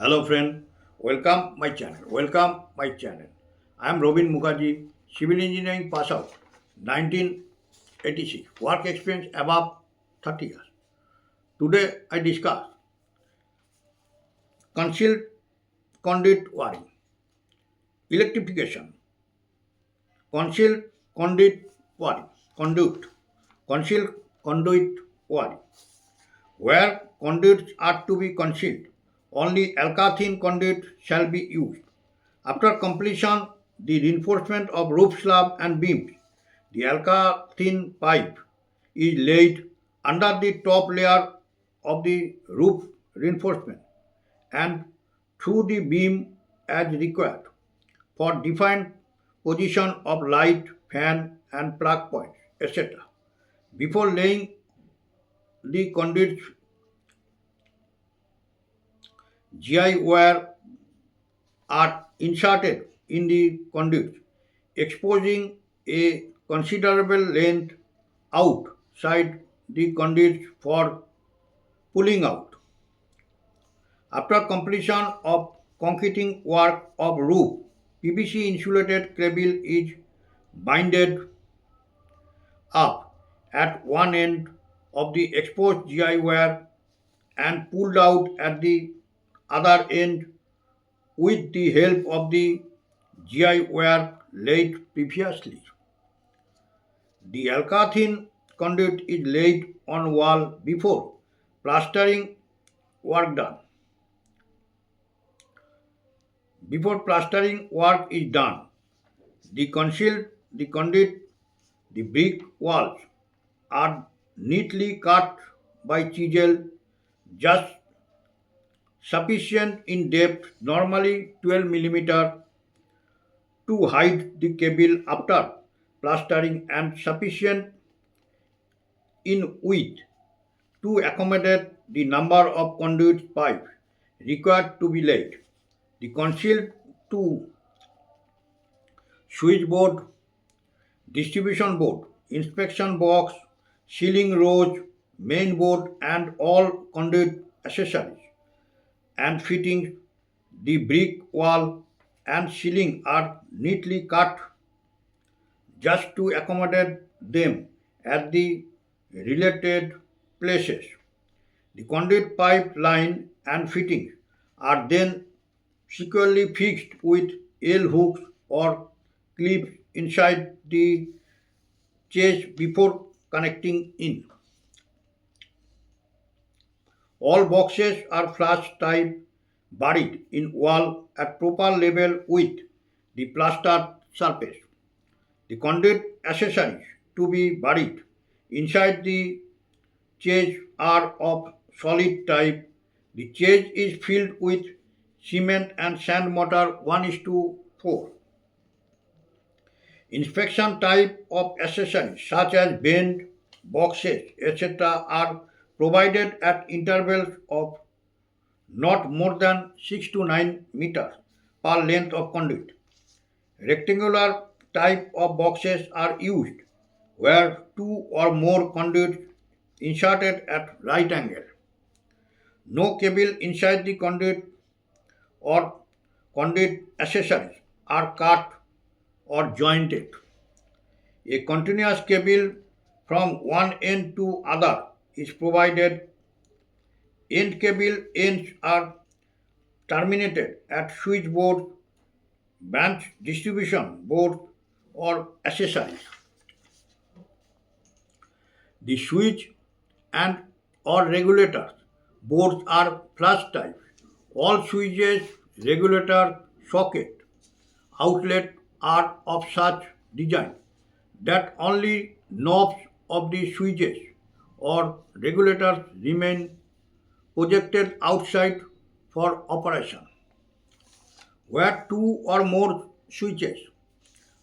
Hello friend, welcome my channel. Welcome my channel. I am Robin Mukherjee, civil engineering pass out 1986, work experience above 30 years. Today I discuss concealed conduit wiring, electrification, concealed conduit wiring, conduit, concealed conduit wiring. Where conduits are to be concealed, only alka-thin conduit shall be used. After completion, the reinforcement of roof slab and beams, the alka-thin pipe is laid under the top layer of the roof reinforcement and through the beam as required for defined position of light, fan and plug points, etc. Before laying the conduits, GI wire are inserted in the conduit, exposing a considerable length outside the conduit for pulling out. After completion of concreting work of roof, PVC insulated cable is binded up at one end of the exposed GI wire and pulled out at the other end with the help of the GI wire laid previously. The alka-thin conduit is laid on wall before plastering work done. Before plastering work is done, the conduit, the brick walls are neatly cut by chisel just sufficient in depth, normally 12 millimeter, to hide the cable after plastering and sufficient in width to accommodate the number of conduit pipes required to be laid. The concealed to switchboard, distribution board, inspection box, ceiling rows, main board and all conduit accessories and fittings, the brick wall and ceiling are neatly cut just to accommodate them at the related places. The conduit pipe line and fittings are then securely fixed with L hooks or clips inside the chase before connecting in. All boxes are flush type buried in wall at proper level with the plastered surface. The conduit accessories to be buried inside the chase are of solid type. The chase is filled with cement and sand mortar 1:4. Inspection type of accessories such as bend, boxes, etc. are provided at intervals of not more than 6 to 9 meters per length of conduit. Rectangular type of boxes are used where two or more conduits inserted at right angle. No cable inside the conduit or conduit accessories are cut or jointed. A continuous cable from one end to other is provided. End cable ends are terminated at switchboard, branch distribution board or accessories. The switch and or regulators boards are flush type. All switches, regulator, socket, outlet are of such design that only knobs of the switches or regulators remain projected outside for operation. Where two or more switches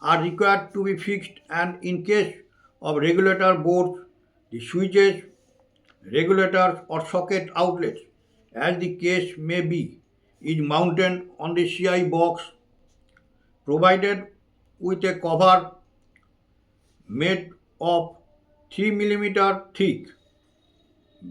are required to be fixed and in case of regulator boards, the switches, regulators or socket outlets as the case may be is mounted on the CI box provided with a cover made of 3 millimeter thick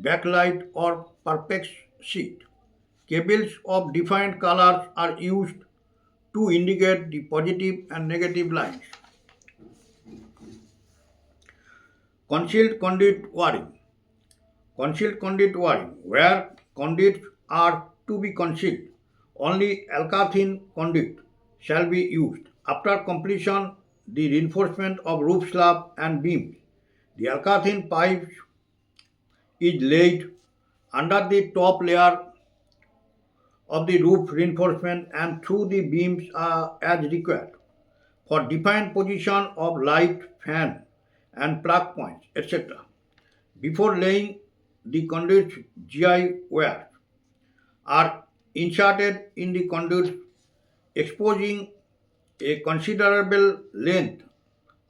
backlight or perfect sheet Cables of different colors are used to indicate the positive and negative lines. Concealed conduit wiring. Concealed conduit wiring, where conduits are to be concealed. Only alkathene conduit shall be used. After completion, the reinforcement of roof slab and beams, the alkathene pipe is laid under the top layer of the roof reinforcement and through the beams as required for defined position of light, fan, and plug points, etc. Before laying, the conduit GI wires are inserted in the conduit, exposing a considerable length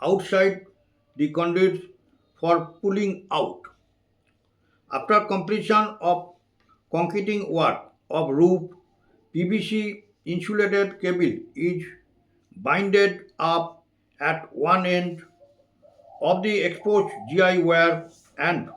outside the conduit for pulling out. After completion of concreting work of roof, PVC insulated cable is binded up at one end of the exposed GI wire and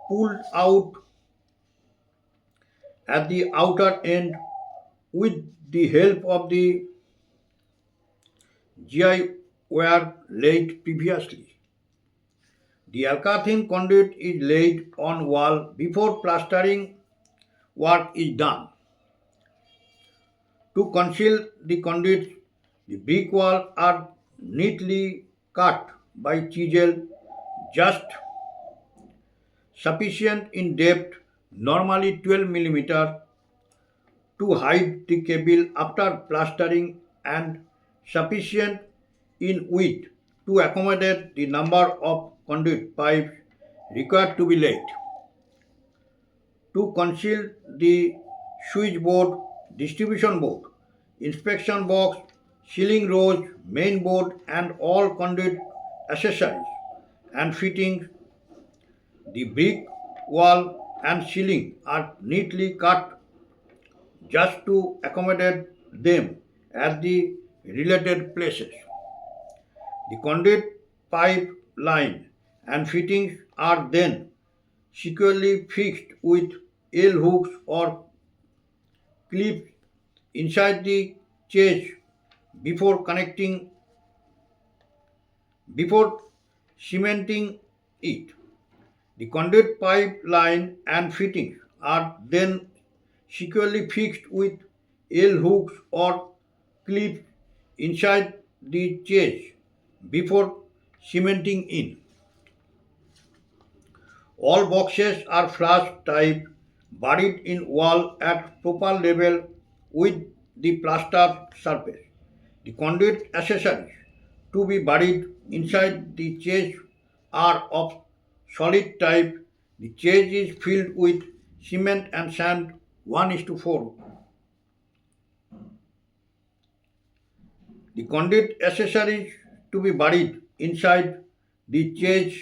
pulled out at the outer end with the help of the GI wire laid previously. The alkathene conduit is laid on wall before plastering work is done. To conceal the conduits, the brick walls are neatly cut by chisel just sufficient in depth, normally 12 mm, to hide the cable after plastering and sufficient in width to accommodate the number of conduit pipes required to be laid. To conceal the switchboard, distribution board, inspection box, ceiling rows, main board, and all conduit accessories and fittings, the brick wall and ceiling are neatly cut just to accommodate them at the related places. The conduit pipe line and fittings are then securely fixed with L hooks or clips inside the chest before connecting before cementing it. The conduit pipe line and fittings are then securely fixed with L hooks or clips inside the chest before cementing in. All boxes are flush type, buried in wall at proper level with the plaster surface. The conduit accessories to be buried inside the chest are of solid type. The chest is filled with cement and sand 1:4. The conduit accessories to be buried inside the chest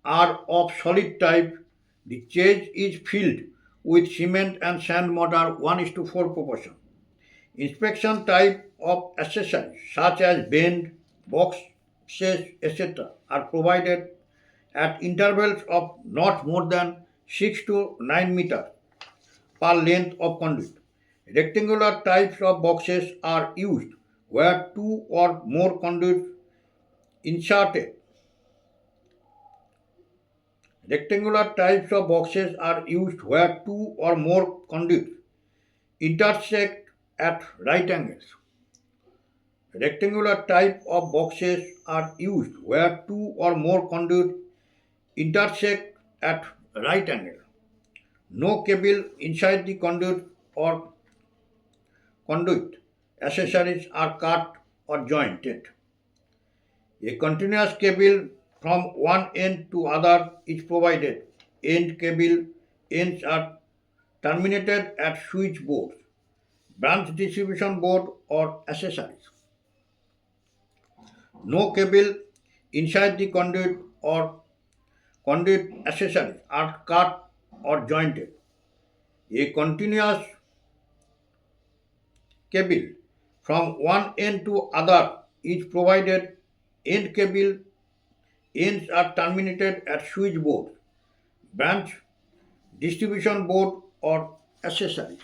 are of solid type. The chest is filled with cement and sand mortar 1:4 proportion. Inspection type of accessories such as bend, boxes, etc. are provided at intervals of not more than 6 to 9 meters per length of conduit. Rectangular types of boxes are used where two or more conduits inserted. Rectangular types of boxes are used where two or more conduits intersect at right angles. Rectangular type of boxes are used where two or more conduits intersect at right angle. No cable inside the conduit or conduit accessories are cut or jointed. A continuous cable from one end to other is provided. End cable ends are terminated at switchboards, branch distribution board or accessories. No cable inside the conduit or conduit accessories are cut or jointed. A continuous cable from one end to other is provided. End cable ends are terminated at switchboard, branch distribution board or accessories.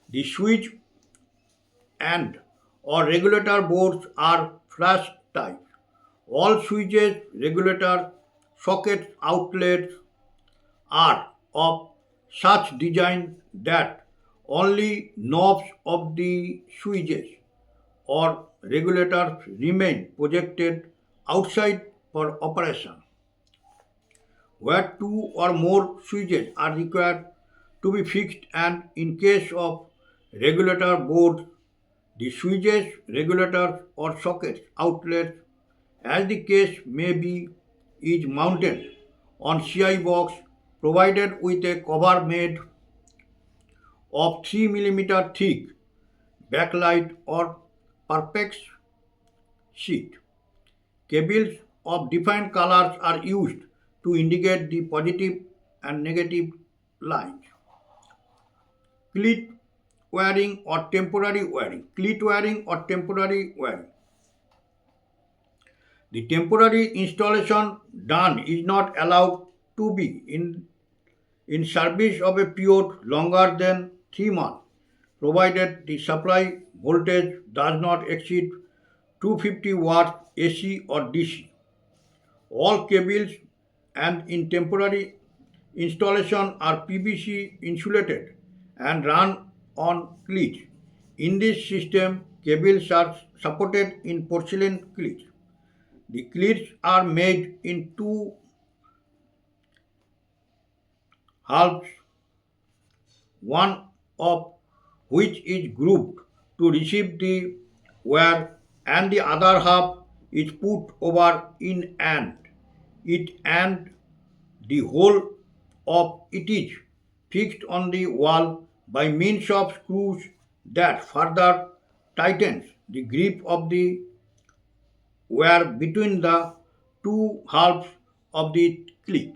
The switch and or regulator boards are flash type. All switches, regulator, sockets, outlets are of such design that only knobs of the switches or regulators remain projected outside for operation. Where two or more switches are required to be fixed, and in case of regulator boards, the switches, regulators or sockets outlets, as the case may be, is mounted on CI box provided with a cover made of 3 mm thick backlight or perpex sheet. Cables of different colors are used to indicate the positive and negative lines. Cleat wiring or temporary wiring. Cleat wiring or temporary wiring. The temporary installation done is not allowed to be in service of a period longer than 3 months, provided the supply voltage does not exceed 250 watts AC or DC. All cables and in temporary installation are PVC insulated and run on cleats. In this system, cables are supported in porcelain cleats. The cleats are made in two halves, one of which is grouped to receive the wire and the other half is put over in and it and the whole of it is fixed on the wall by means of screws that further tightens the grip of the wire between the two halves of the cleat.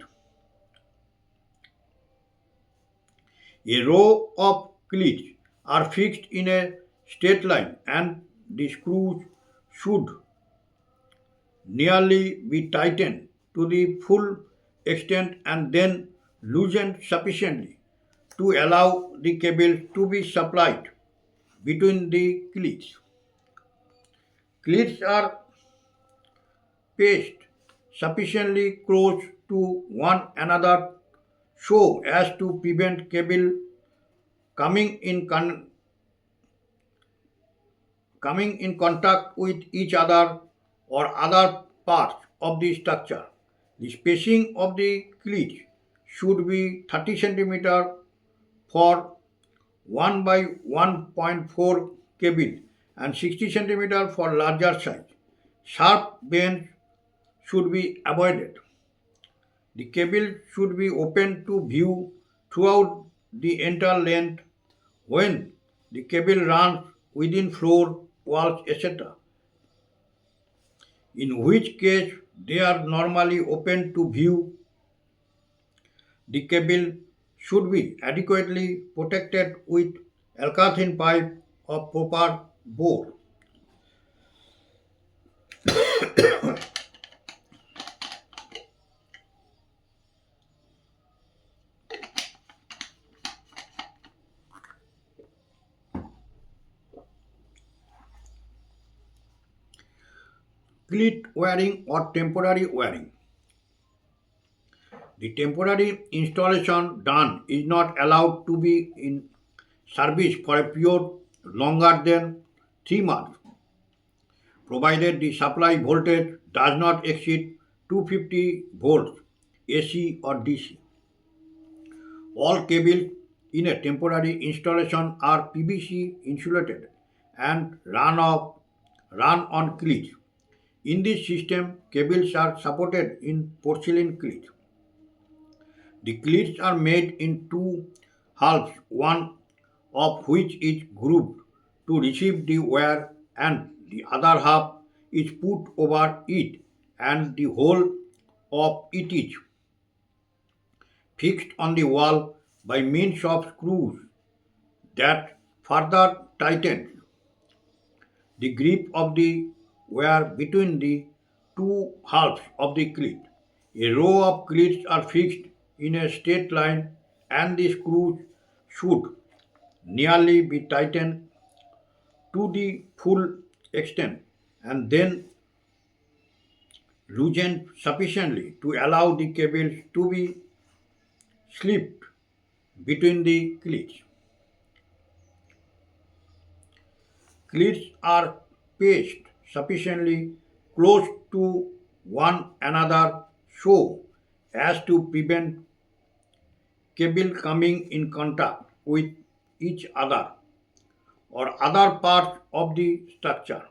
A row of cleats are fixed in a straight line and the screws should nearly be tightened to the full extent and then loosened sufficiently to allow the cable to be supplied between the cleats. Cleats are placed sufficiently close to one another so as to prevent cable coming in coming in contact with each other or other parts of the structure. The spacing of the cleats should be 30 cm for 1 by 1.4 cable and 60 cm for larger size. Sharp bends should be avoided. The cable should be open to view throughout the entire length when the cable runs within floor, walls, etc., in which case they are normally open to view. The cable should be adequately protected with alkathrin pipe of proper bore. Cleat wiring or temporary wiring. The temporary installation done is not allowed to be in service for a period longer than 3 months, provided the supply voltage does not exceed 250 volts AC or DC. All cables in a temporary installation are PVC insulated and run on cleats. In this system, cables are supported in porcelain cleats. The cleats are made in two halves, one of which is grouped to receive the wire and the other half is put over it and the whole of it is fixed on the wall by means of screws that further tighten the grip of the wire between the two halves of the cleat. A row of cleats are fixed in a straight line and the screws should nearly be tightened to the full extent and then loosened sufficiently to allow the cables to be slipped between the cleats. Cleats are paced sufficiently close to one another so as to prevent cable coming in contact with each other or other parts of the structure.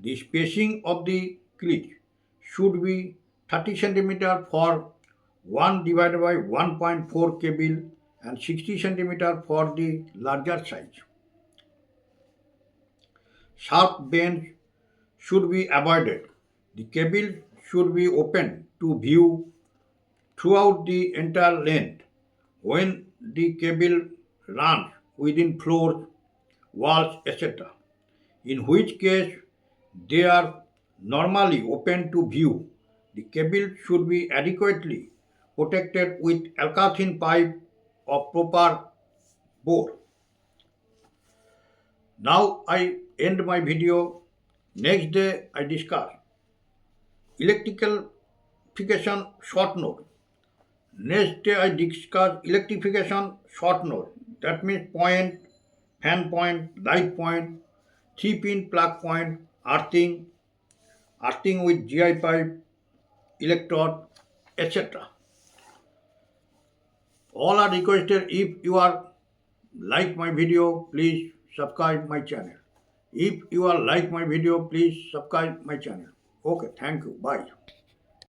The spacing of the cleat should be 30 centimeter for 1 divided by 1.4 cable and 60 centimeter for the larger size. Sharp bends should be avoided. The cable should be open to view throughout the entire length when the cable runs within floors, walls, etc., in which case they are normally open to view. The cable should be adequately protected with alkathrin pipe of proper bore. Now I end my video. Next day I discuss electrification short note. Next day I discuss electrification short note. That means point, fan point, light point, 3-pin plug point, earthing with GI pipe, electrode, etc. All are requested. If you are like my video, please subscribe my channel. If you are like my video, please subscribe my channel. Okay, thank you. Bye.